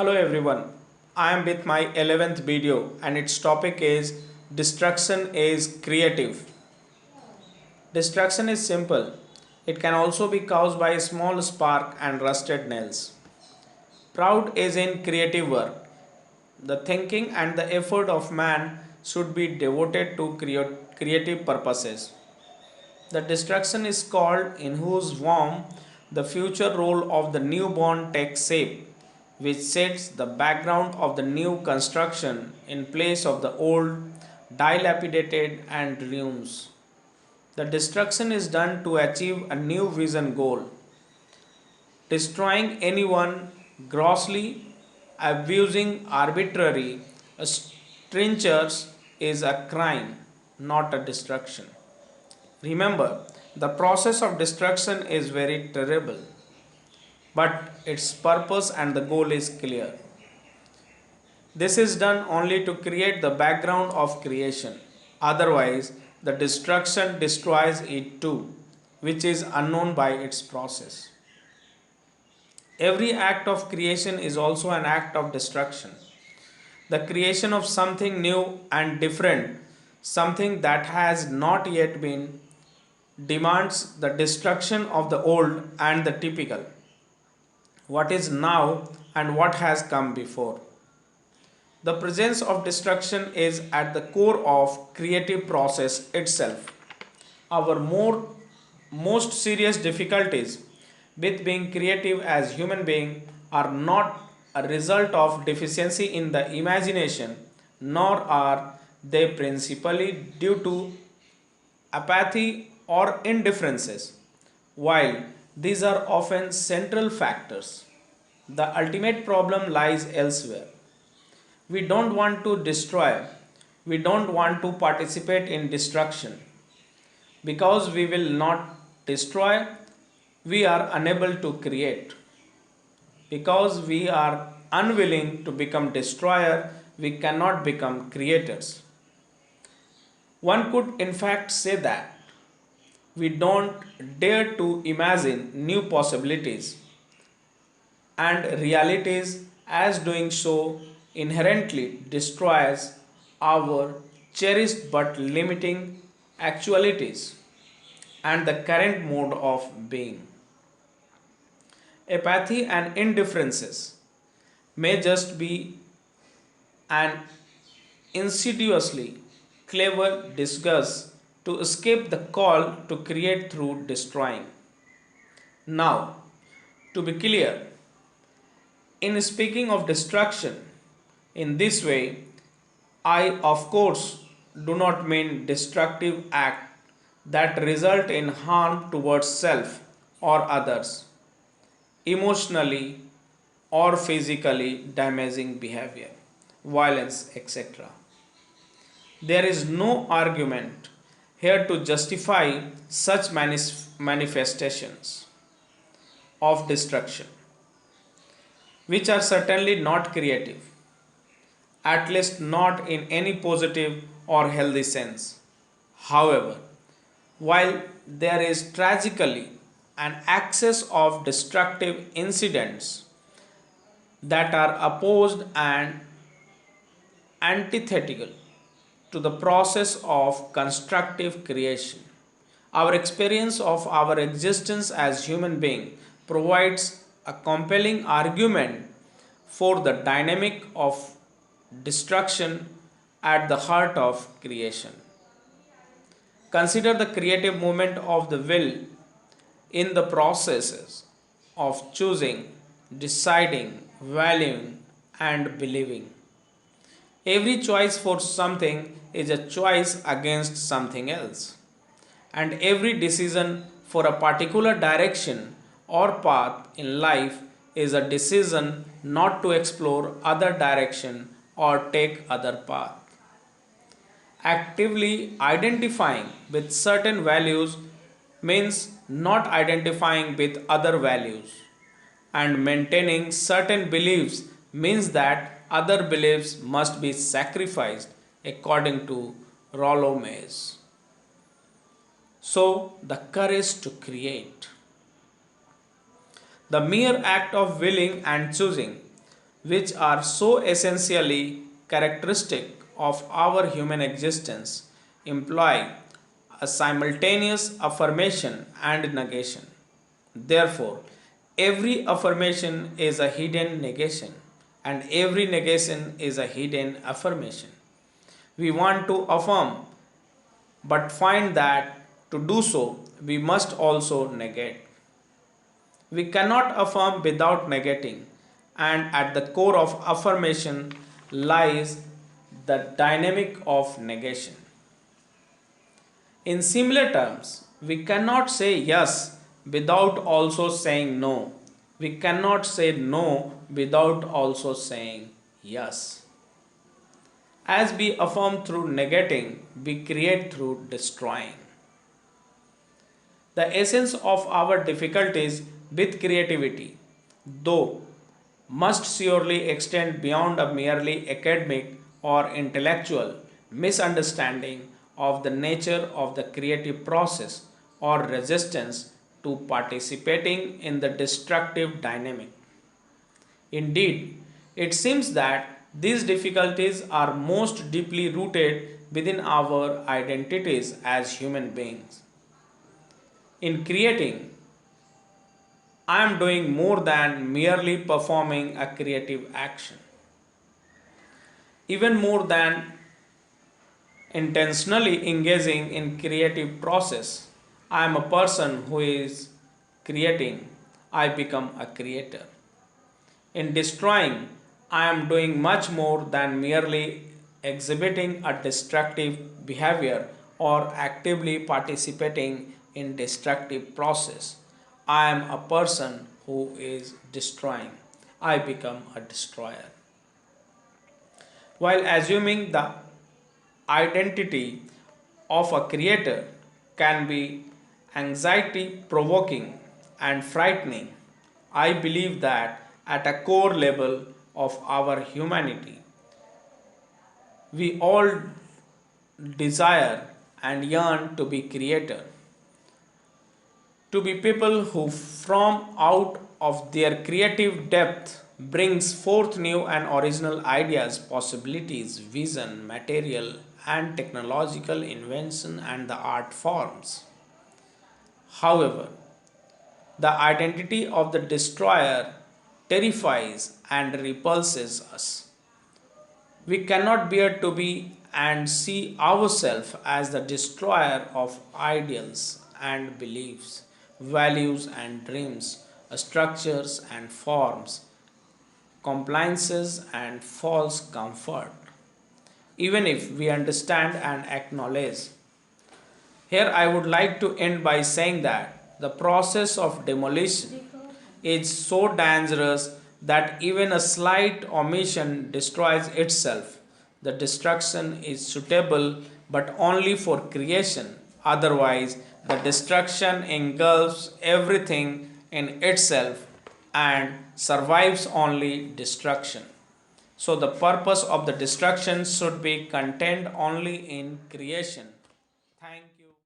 Hello everyone, I am with my 11th video and its topic is Destruction is Creative. Destruction is simple. It can also be caused by a small spark and rusted nails. Proud is in creative work. The thinking and the effort of man should be devoted to creative purposes. The destruction is called in whose womb the future role of the newborn takes shape, which sets the background of the new construction in place of the old, dilapidated and ruins. The destruction is done to achieve a new vision goal. Destroying anyone grossly, abusing arbitrary strangers is a crime, not a destruction. Remember, the process of destruction is very terrible, but its purpose and the goal is clear. This is done only to create the background of creation. Otherwise, the destruction destroys it too, which is unknown by its process. Every act of creation is also an act of destruction. The creation of something new and different, something that has not yet been, demands the destruction of the old and the typical, what is now and what has come before. The presence of destruction is at the core of creative process itself. Our most serious difficulties with being creative as human beings are not a result of deficiency in the imagination, nor are they principally due to apathy or indifferences. While these are often central factors, the ultimate problem lies elsewhere. We don't want to destroy, we don't want to participate in destruction. Because we will not destroy, we are unable to create. Because we are unwilling to become destroyer, we cannot become creators. One could in fact say that we don't dare to imagine new possibilities and realities, as doing so inherently destroys our cherished but limiting actualities and the current mode of being. Apathy and indifferences may just be an insidiously clever disguise to escape the call to create through destroying. Now, to be clear, in speaking of destruction in this way, I of course do not mean destructive act that result in harm towards self or others, emotionally or physically damaging behavior, violence, etc. There is no argument here to justify such manifestations of destruction, which are certainly not creative, at least not in any positive or healthy sense. However, while there is tragically an excess of destructive incidents that are opposed and antithetical to the process of constructive creation, our experience of our existence as human being provides a compelling argument for the dynamic of destruction at the heart of creation. Consider the creative movement of the will in the processes of choosing, deciding, valuing, and believing. Every choice for something is a choice against something else, and every decision for a particular direction or path in life is a decision not to explore other direction or take other path. Actively identifying with certain values means not identifying with other values, and maintaining certain beliefs means that other beliefs must be sacrificed according to Rollo Mays. So, the courage to create. The mere act of willing and choosing which are so essentially characteristic of our human existence, imply a simultaneous affirmation and negation. Therefore, every affirmation is a hidden negation, and every negation is a hidden affirmation. We want to affirm, but find that to do so, we must also negate. We cannot affirm without negating, and at the core of affirmation lies the dynamic of negation. In similar terms, we cannot say yes without also saying no. We cannot say no without also saying yes. As we affirm through negating, we create through destroying. The essence of our difficulties with creativity, though, must surely extend beyond a merely academic or intellectual misunderstanding of the nature of the creative process or resistance to participating in the destructive dynamic. Indeed, it seems that these difficulties are most deeply rooted within our identities as human beings. In creating, I am doing more than merely performing a creative action. Even more than intentionally engaging in creative process, I am a person who is creating. I become a creator. In destroying, I am doing much more than merely exhibiting a destructive behavior or actively participating in destructive process. I am a person who is destroying. I become a destroyer. While assuming the identity of a creator can be anxiety provoking and frightening, I believe that at a core level of our humanity, we all desire and yearn to be creator, to be people who from out of their creative depth brings forth new and original ideas, possibilities, vision, material and technological invention and the art forms. However, the identity of the destroyer terrifies and repulses us. We cannot bear to be and see ourselves as the destroyer of ideals and beliefs, values and dreams, structures and forms, compliances and false comfort. Even if we understand and acknowledge. Here I would like to end by saying that the process of demolition is so dangerous that even a slight omission destroys itself. The destruction is suitable but only for creation. Otherwise, the destruction engulfs everything in itself and survives only destruction. So, the purpose of the destruction should be contained only in creation. Thank